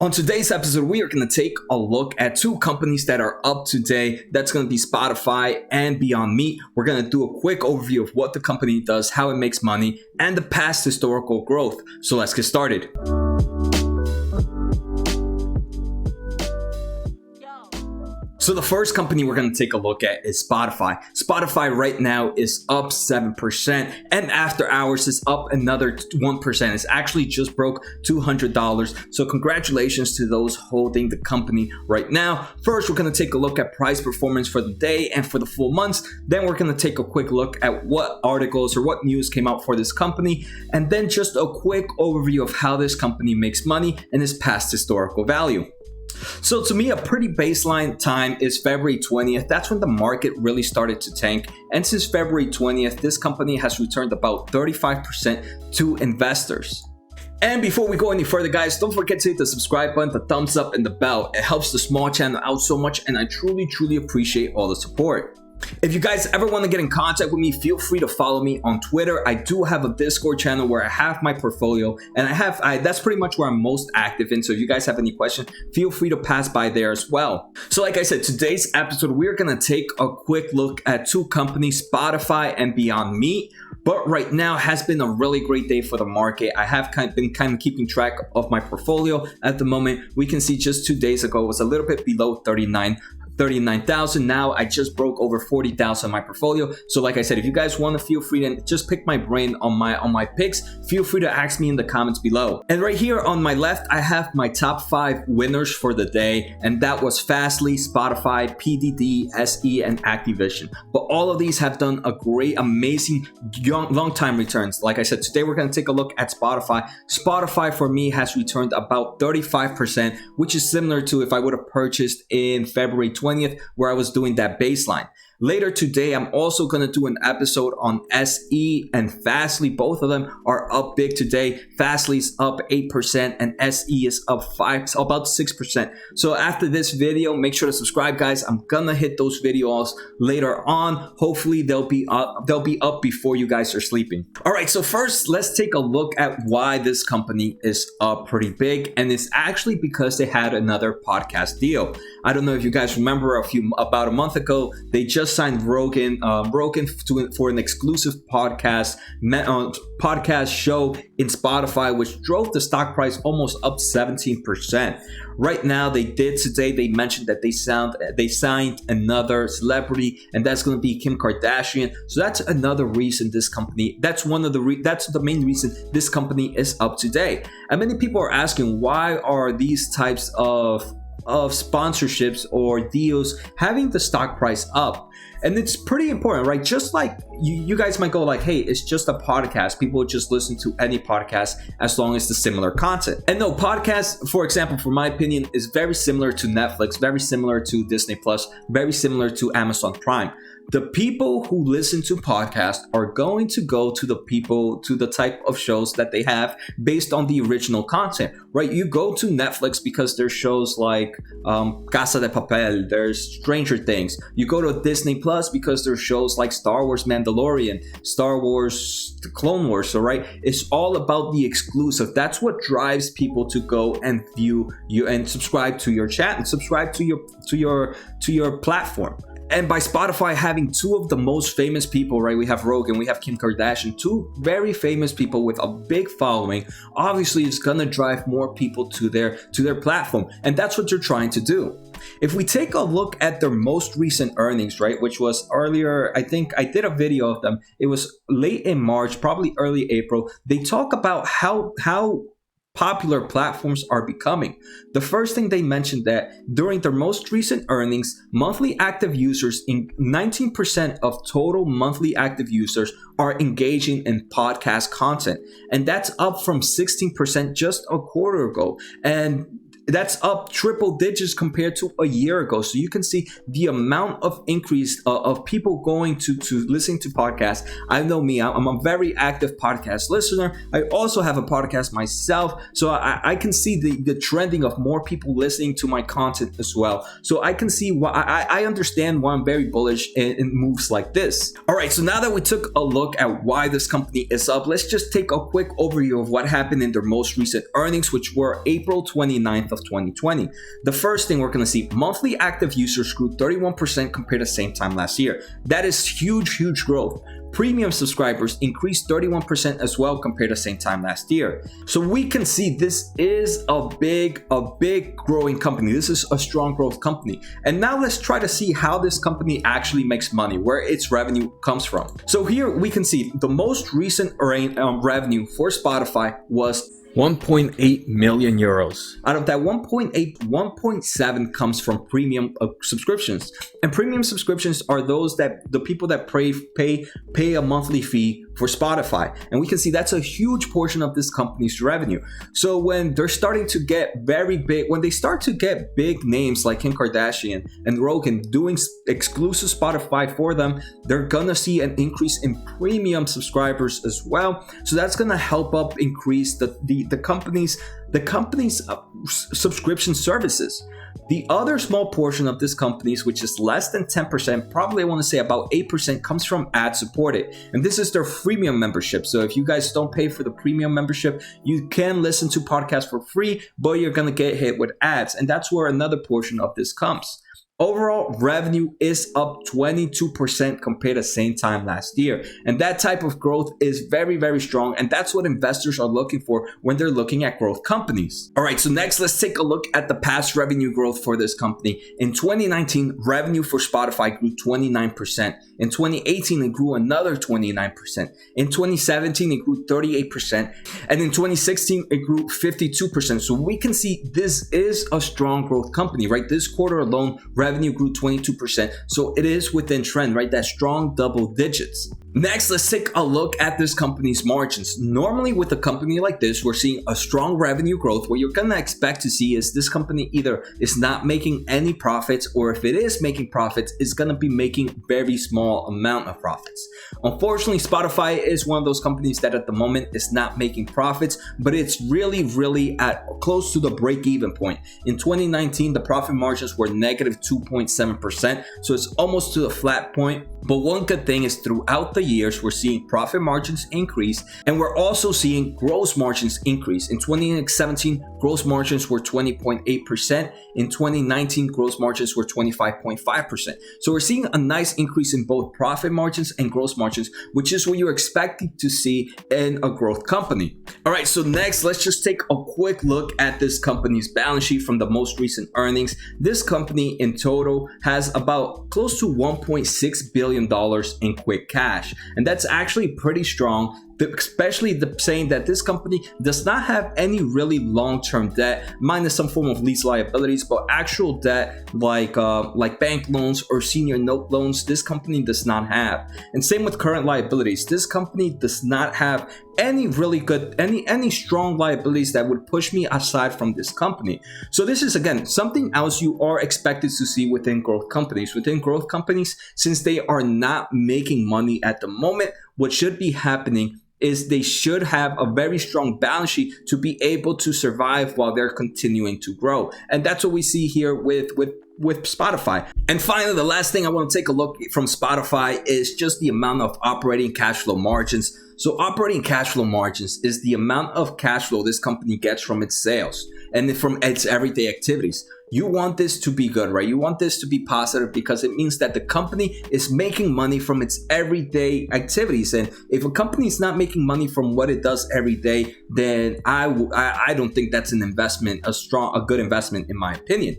On today's episode, we are going to take a look at two companies that are up today. That's going to be Spotify and Beyond Meat. We're going to do a quick overview of what the company does, how it makes money, and the past historical growth. So let's get started. So the first company we're going to take a look at is Spotify. Spotify right now is up 7%, and after hours is up another 1%. It's actually just broke $200. So congratulations to those holding the company right now. First, we're going to take a look at price performance for the day and for the full months. Then we're going to take a quick look at what articles or what news came out for this company, and then just a quick overview of how this company makes money and its past historical value. So to me, a pretty baseline time is February 20th. That's when the market really started to tank. And since February 20th, this company has returned about 35% to investors. And before we go any further, guys, don't forget to hit the subscribe button, the thumbs up, and the bell. It helps the small channel out so much, and I truly appreciate all the support. If you guys ever want to get in contact with me, feel free to follow me on Twitter. I do have a Discord channel where I have my portfolio, and that's pretty much where I'm most active in. So if you guys have any questions, feel free to pass by there as well. So like I said, today's episode, we're going to take a quick look at two companies, Spotify and Beyond Meat. But right now has been a really great day for the market. I have been keeping track of my portfolio. At the moment, we can see just 2 days ago, it was a little bit below 39,000. Now I just broke over 40,000 in my portfolio. So like I said, if you guys want to, feel free to just pick my brain on my picks. Feel free to ask me in the comments below. And right here on my left, I have my top 5 winners for the day, and that was FSLY, Spotify, PDD, SE, and Activision. But all of these have done a great, amazing, long time returns. Like I said, today we're going to take a look at Spotify. Spotify for me has returned about 35%, which is similar to if I would have purchased in February 20th, where I was doing that baseline. Later today, I'm also going to do an episode on SE and FSLY. Both of them are up big today. FSLY is up 8% and SE is up about 6%. So after this video, make sure to subscribe, guys. I'm going to hit those videos later on. Hopefully they'll be up before you guys are sleeping. All right, so first, let's take a look at why this company is up pretty big. And it's actually because they had another podcast deal. I don't know if you guys remember about a month ago, they just signed Rogan for an exclusive podcast show in Spotify, which drove the stock price almost up 17%. Right now, they mentioned that they signed another celebrity, and that's going to be Kim Kardashian. So that's another reason that's the main reason this company is up today. And many people are asking, why are these types of sponsorships or deals having the stock price up? And it's pretty important, right? Just like you guys might go like, hey, it's just a podcast. People just listen to any podcast as long as the similar content. And no, podcasts, for example, for my opinion, is very similar to Netflix, very similar to Disney Plus, very similar to Amazon Prime. The people who listen to podcasts are going to go to the type of shows that they have based on the original content, right? You go to Netflix because there's shows like Casa de Papel, there's Stranger Things. You go to Disney Plus because there's shows like Star Wars Mandalorian, Star Wars The Clone Wars, so right? It's all about the exclusive. That's what drives people to go and view you and subscribe to your chat and subscribe to your platform. And by Spotify having two of the most famous people, right? We have Rogan, we have Kim Kardashian, two very famous people with a big following. Obviously, it's gonna drive more people to their platform, and that's what you're trying to do. If we take a look at their most recent earnings, right, which was earlier, I think I did a video of them. It was late in March, probably early April. They talk about how popular platforms are becoming. The first thing they mentioned that during their most recent earnings, monthly active users, in 19% of total monthly active users are engaging in podcast content. And that's up from 16% just a quarter ago. And that's up triple digits compared to a year ago. So you can see the amount of increase of people going to listening to podcasts. I know me, I'm a very active podcast listener. I also have a podcast myself. So I can see the trending of more people listening to my content as well. So I can see why I understand why I'm very bullish in moves like this. All right, so now that we took a look at why this company is up, let's just take a quick overview of what happened in their most recent earnings, which were April 29th of 2020. The first thing we're going to see, monthly active users grew 31% compared to the same time last year. That is huge growth. Premium subscribers increased 31% as well compared to the same time last year. So we can see this is a big growing company. This is a strong growth company. And now let's try to see how this company actually makes money, where its revenue comes from. So here we can see the most recent revenue for Spotify was 1.8 million euros. Out of that 1.7 comes from premium subscriptions. And premium subscriptions are those that the people that pay a monthly fee for Spotify. And we can see that's a huge portion of this company's revenue. So when they're starting to get very big, when they start to get big names like Kim Kardashian and Rogan doing exclusive Spotify for them, they're gonna see an increase in premium subscribers as well. So that's gonna help up increase the company's subscription services. The other small portion of this company's, which is less than 10%, probably I want to say about 8%, comes from ad supported. And this is their freemium membership. So if you guys don't pay for the premium membership, you can listen to podcasts for free, but you're going to get hit with ads. And that's where another portion of this comes. Overall revenue is up 22% compared to the same time last year. And that type of growth is very strong. And that's what investors are looking for when they're looking at growth companies. All right, so next let's take a look at the past revenue growth for this company. In 2019, revenue for Spotify grew 29%. In 2018, it grew another 29%. In 2017, it grew 38%. And in 2016, it grew 52%. So we can see this is a strong growth company, right? This quarter alone, revenue grew 22%. So it is within trend, right? That strong double digits. Next, let's take a look at this company's margins. Normally with a company like this, we're seeing a strong revenue growth. What you're gonna expect to see is this company either is not making any profits, or if it is making profits, it's gonna be making very small amount of profits. Unfortunately, Spotify is one of those companies that at the moment is not making profits, but it's really at close to the break-even point. In 2019, the profit margins were negative 2.7%, so it's almost to the flat point. But one good thing is throughout the years, we're seeing profit margins increase, and we're also seeing gross margins increase. In 2017, gross margins were 20.8%. In 2019, gross margins were 25.5%. So we're seeing a nice increase in both profit margins and gross margins, which is what you're expecting to see in a growth company. All right, so next, let's just take a quick look at this company's balance sheet from the most recent earnings. This company in total has about close to $1.6 billion in quick cash. And that's actually pretty strong, especially saying that this company does not have any really long-term debt, minus some form of lease liabilities, but actual debt like bank loans or senior note loans, this company does not have. And same with current liabilities. This company does not have any really good, any strong liabilities that would push me aside from this company. So this is, again, something else you are expected to see within growth companies. Within growth companies, since they are not making money at the moment, what should be happening is they should have a very strong balance sheet to be able to survive while they're continuing to grow. And that's what we see here with Spotify. And finally, the last thing I want to take a look from Spotify is just the amount of operating cash flow margins. So operating cash flow margins is the amount of cash flow this company gets from its sales and from its everyday activities. You want this to be good, right? You want this to be positive because it means that the company is making money from its everyday activities. And if a company is not making money from what it does every day, then I don't think that's an investment, a good investment in my opinion.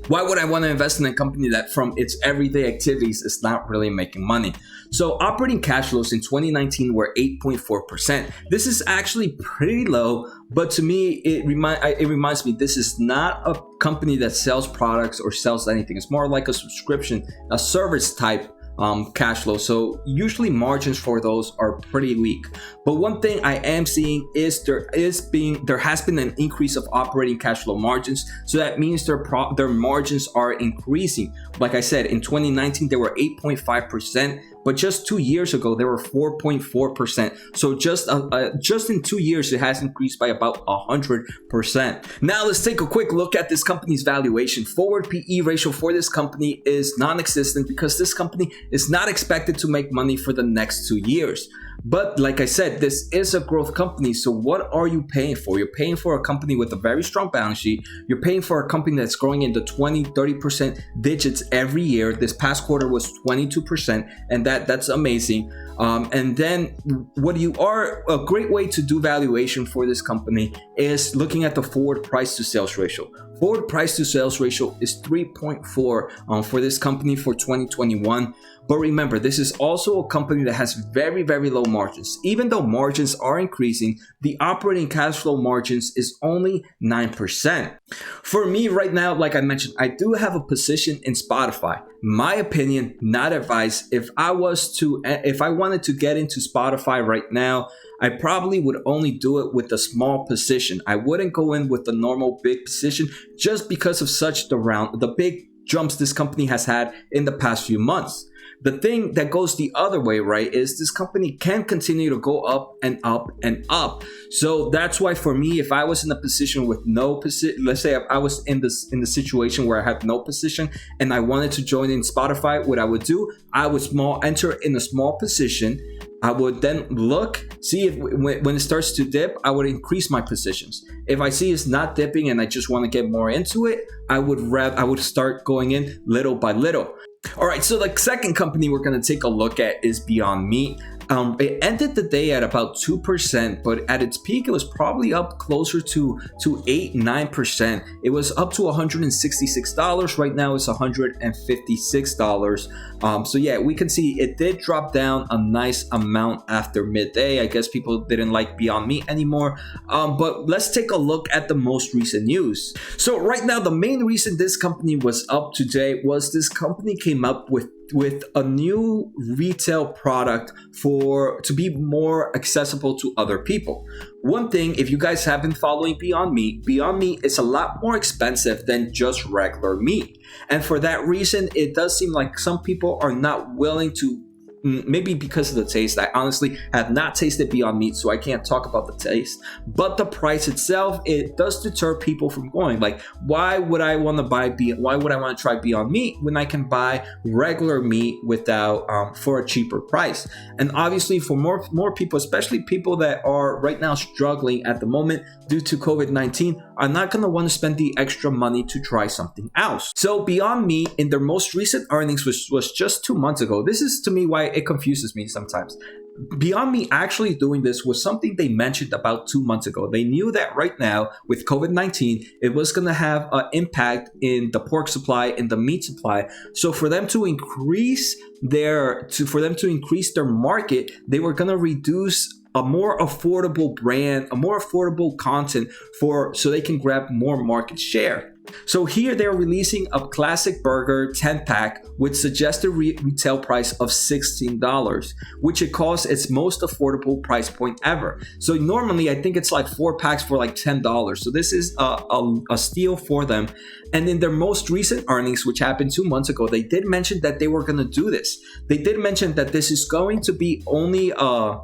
Why would I want to invest in a company that from its everyday activities is not really making money? So operating cash flows in 2019 were 8.4%. This is actually pretty low, but to me, it reminds me this is not a company that sells products or sells anything. It's more like a subscription, a service type cash flow. So usually margins for those are pretty weak. But one thing I am seeing is there has been an increase of operating cash flow margins. So that means their margins are increasing. Like I said, in 2019 they were 8.5%. But just 2 years ago, they were 4.4%. So just in 2 years, it has increased by about 100%. Now let's take a quick look at this company's valuation. Forward PE ratio for this company is non-existent because this company is not expected to make money for the next 2 years. But like I said, this is a growth company. So what are you paying for? You're paying for a company with a very strong balance sheet. You're paying for a company that's growing in the 20-30% digits every year. This past quarter was 22%, and that's amazing. And then what you are, a great way to do valuation for this company is looking at the forward price to sales ratio. Forward price to sales ratio is 3.4 for this company for 2021. But remember, this is also a company that has very, very low margins. Even though margins are increasing, the operating cash flow margins is only 9%. For me right now, like I mentioned, I do have a position in Spotify. My opinion, not advice. If I wanted to get into Spotify right now, I probably would only do it with a small position. I wouldn't go in with the normal big position just because of the big jumps this company has had in the past few months. The thing that goes the other way, right, is this company can continue to go up and up and up. So that's why for me, if I was in a position with no position, let's say I was in the situation where I had no position and I wanted to join in Spotify, what I would do, I would enter in a small position. I would then see if when it starts to dip, I would increase my positions. If I see it's not dipping and I just want to get more into it, I would start going in little by little. All right, so the second company we're going to take a look at is Beyond Meat. It ended the day at about 2%, but at its peak, it was probably up closer to 8-9%. It was up to $166. Right now, it's $156. So yeah, we can see it did drop down a nice amount after midday. I guess people didn't like Beyond Meat anymore. But let's take a look at the most recent news. So right now, the main reason this company was up today was this company came up with a new retail product to be more accessible to other people. One thing, if you guys have been following Beyond Meat is a lot more expensive than just regular meat. And for that reason, it does seem like some people are not willing to, maybe because of the taste. I honestly have not tasted Beyond Meat, so I can't talk about the taste. But the price itself, it does deter people from going. Like, why would I want to try Beyond Meat when I can buy regular meat for a cheaper price? And obviously, for more people, especially people that are right now struggling at the moment due to COVID-19, are not going to want to spend the extra money to try something else. So Beyond Meat, in their most recent earnings, which was just 2 months ago, this is to me why it confuses me sometimes. Beyond Meat actually doing this was something they mentioned about 2 months ago. They knew that right now with COVID-19, it was going to have an impact in the pork supply and the meat supply. So for them to increase their market, they were going to reduce a more affordable brand, a more affordable content so they can grab more market share. So here they're releasing a classic burger 10-pack with suggested retail price of $16, which it costs its most affordable price point ever. So normally I think it's like 4 packs for like $10. So this is a steal for them. And in their most recent earnings, which happened 2 months ago, they did mention that they were going to do this. They did mention that this is going to be only a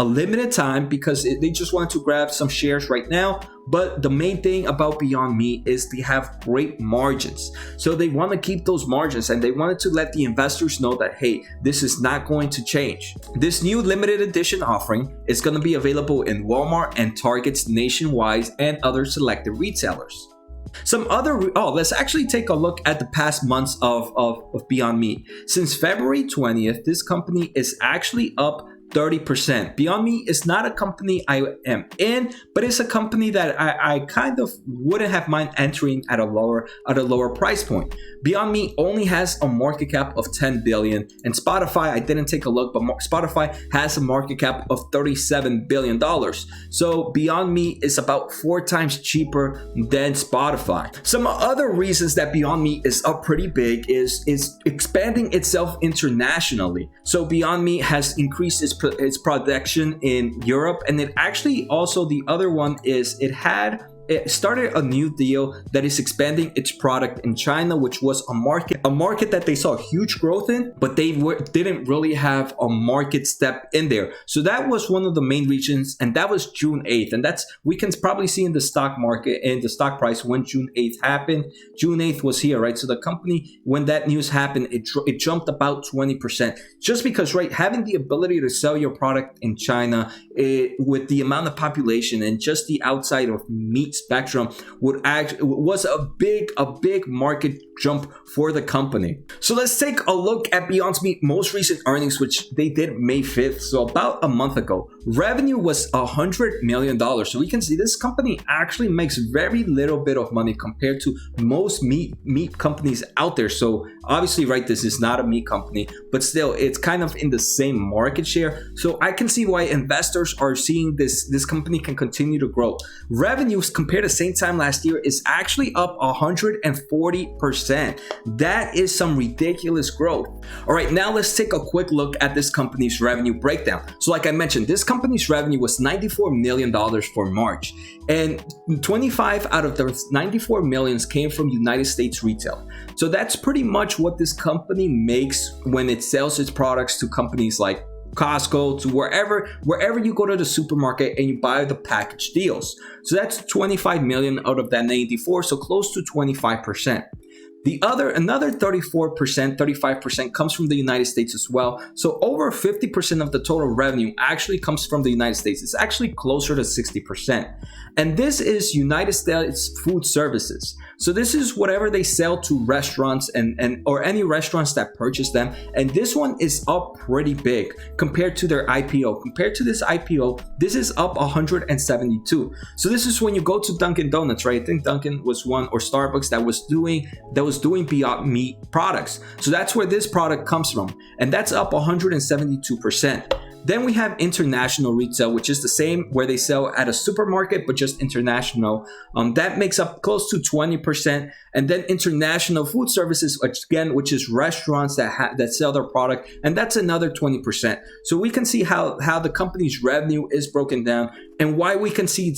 limited time because they just wanted to grab some shares right now. But the main thing about Beyond Meat is they have great margins. So they want to keep those margins and they wanted to let the investors know that, hey, this is not going to change. This new limited edition offering is going to be available in Walmart and Targets nationwide and other selected retailers. Let's actually take a look at the past months of Beyond Meat. Since February 20th, this company is actually up 30%. Beyond Meat is not a company I am in, but it's a company that I kind of wouldn't have mind entering at a lower price point. Beyond Meat only has a market cap of 10 billion, and Spotify, I didn't take a look, but Spotify has a market cap of $37 billion. So Beyond Meat is about 4 times cheaper than Spotify. Some other reasons that Beyond Meat is up pretty big is expanding itself internationally. So Beyond Meat has increased its production in Europe, and it actually also, the other one is it had it started a new deal that is expanding its product in China, which was a market that they saw huge growth in, but they didn't really have a market step in there. So that was one of the main regions, and that was June 8th. And that's, we can probably see in the stock market and the stock price when June 8th happened. June 8th was here, right? So the company, when that news happened, it jumped about 20%, just because, right, having the ability to sell your product in China with the amount of population and just the outside of meat spectrum was a big market jump for the company. So let's take a look at Beyond Meat's most recent earnings, which they did May 5th, so about a month ago. Revenue was $100 million. So we can see this company actually makes very little bit of money compared to most meat companies out there. So obviously, right, this is not a meat company, but still it's kind of in the same market share. So I can see why investors are seeing this company can continue to grow. Revenues compared to same time last year is actually up 140%. That is some ridiculous growth. All right, now let's take a quick look at this company's revenue breakdown. So like I mentioned, this company's revenue was $94 million for March, and 25 out of those 94 millions came from United States retail. So that's pretty much what this company makes when it sells its products to companies like Costco, to wherever you go to the supermarket and you buy the package deals. So that's 25 million out of that 94, so close to 25%. Another 35% comes from the United States as well. So over 50% of the total revenue actually comes from the United States. It's actually closer to 60%. And this is United States food services. So this is whatever they sell to restaurants or any restaurants that purchase them. And this one is up pretty big compared to their IPO. Compared to this IPO, this is up 172. So this is when you go to Dunkin' Donuts, right? I think Dunkin' was one, or Starbucks, that was doing Beyond Meat products. So that's where this product comes from, and that's up 172%. Then we have international retail, which is the same, where they sell at a supermarket, but just international. That makes up close to 20%. And then international food services, which is restaurants that sell their product, and that's another 20%. So we can see how the company's revenue is broken down, and why we can see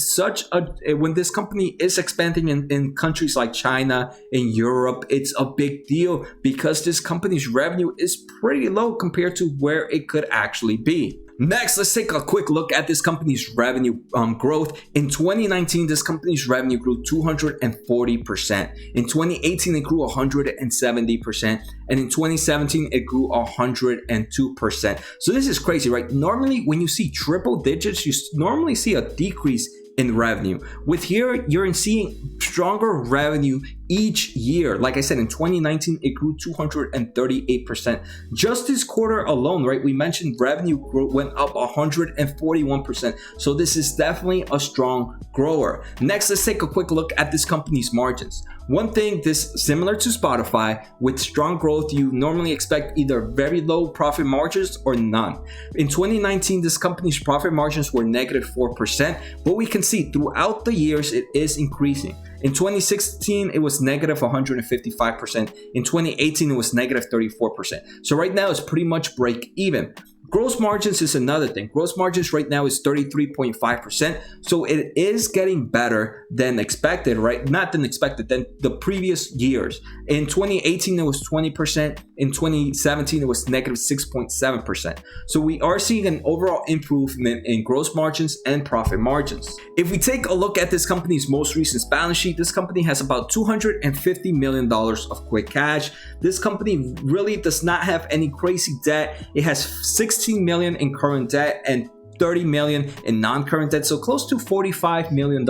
when this company is expanding in countries like China and Europe, it's a big deal because this company's revenue is pretty low compared to where it could actually be. Next, let's take a quick look at this company's revenue growth. In 2019, this company's revenue grew 240%. In 2018, it grew 170%. And in 2017, it grew 102%. So this is crazy, right? Normally, when you see triple digits, you normally see a decrease in revenue. With here, you're seeing stronger revenue each year. Like I said, in 2019, it grew 238%. Just this quarter alone, right? We mentioned revenue went up 141%. So this is definitely a strong grower. Next, let's take a quick look at this company's margins. One thing, this similar to Spotify, with strong growth, you normally expect either very low profit margins or none. In 2019, this company's profit margins were -4%, but we can see throughout the years, it is increasing. In 2016, it was -155%. In 2018, it was -34%. So right now, it's pretty much break even. Gross margins is another thing. Gross margins right now is 33.5%. So it is getting better than expected, right? Not than expected, than the previous years. In 2018, it was 20%. In 2017, it was -6.7%. So we are seeing an overall improvement in gross margins and profit margins. If we take a look at this company's most recent balance sheet, this company has about $250 million of quick cash. This company really does not have any crazy debt. It has $16 million in current debt and $30 million in non-current debt, so close to $45 million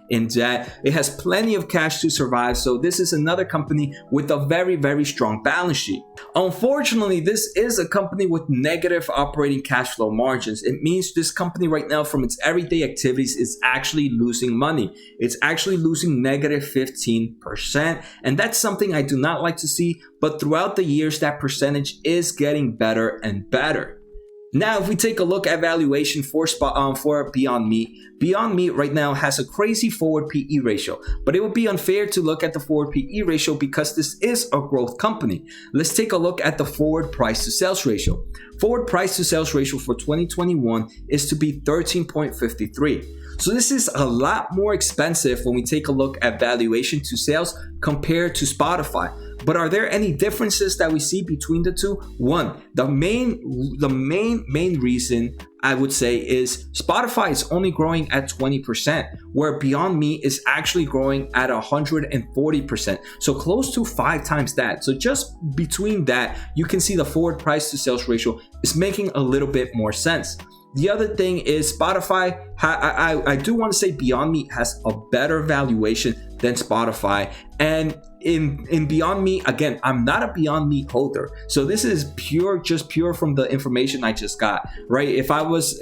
in debt. It has plenty of cash to survive, so this is another company with a very, very strong balance sheet. Unfortunately, this is a company with negative operating cash flow margins. It means this company right now, from its everyday activities, is actually losing money. It's actually losing -15%, and that's something I do not like to see, but throughout the years, that percentage is getting better and better. Now, if we take a look at valuation for Beyond Meat, Beyond Meat right now has a crazy forward PE ratio, but it would be unfair to look at the forward PE ratio because this is a growth company. Let's take a look at the forward price to sales ratio. Forward price to sales ratio for 2021 is to be 13.53. So this is a lot more expensive when we take a look at valuation to sales compared to Spotify. But are there any differences that we see between the two? One, the main reason I would say is Spotify is only growing at 20%, where Beyond Meat is actually growing at 140%. So close to 5 times that. So just between that, you can see the forward price to sales ratio is making a little bit more sense. The other thing is Spotify, I do want to say Beyond Meat has a better valuation than Spotify. And in Beyond Meat, again, I'm not a Beyond Meat holder. So this is just pure from the information I just got, right? If I was,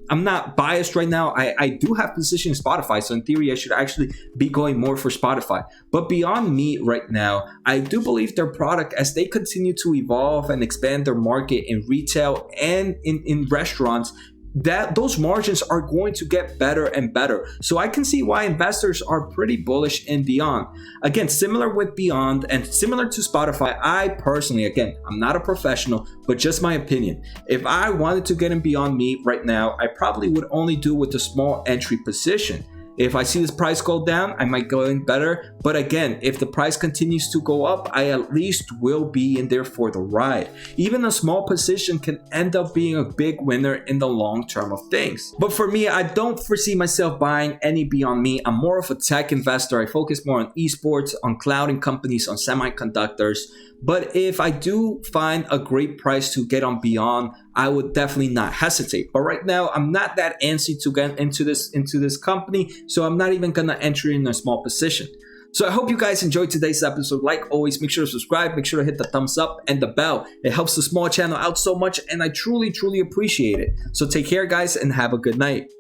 I'm not biased right now. I do have position in Spotify. So in theory, I should actually be going more for Spotify. But Beyond Meat right now, I do believe their product, as they continue to evolve and expand their market in retail and in restaurants, that those margins are going to get better and better. So I can see why investors are pretty bullish in Beyond. Again, similar with Beyond and similar to Spotify, I personally, again, I'm not a professional, but just my opinion. If I wanted to get in Beyond Meat right now, I probably would only do with a small entry position. If I see this price go down, I might go in better. But again, if the price continues to go up, I at least will be in there for the ride. Even a small position can end up being a big winner in the long term of things. But for me, I don't foresee myself buying any Beyond Meat. I'm more of a tech investor. I focus more on esports, on clouding companies, on semiconductors. But if I do find a great price to get on Beyond, I would definitely not hesitate. But right now, I'm not that antsy to get into this company, so I'm not even gonna enter in a small position. So I hope you guys enjoyed today's episode. Like always, make sure to subscribe, make sure to hit the thumbs up and the bell. It helps the small channel out so much, and I truly, truly appreciate it. So take care, guys, and have a good night.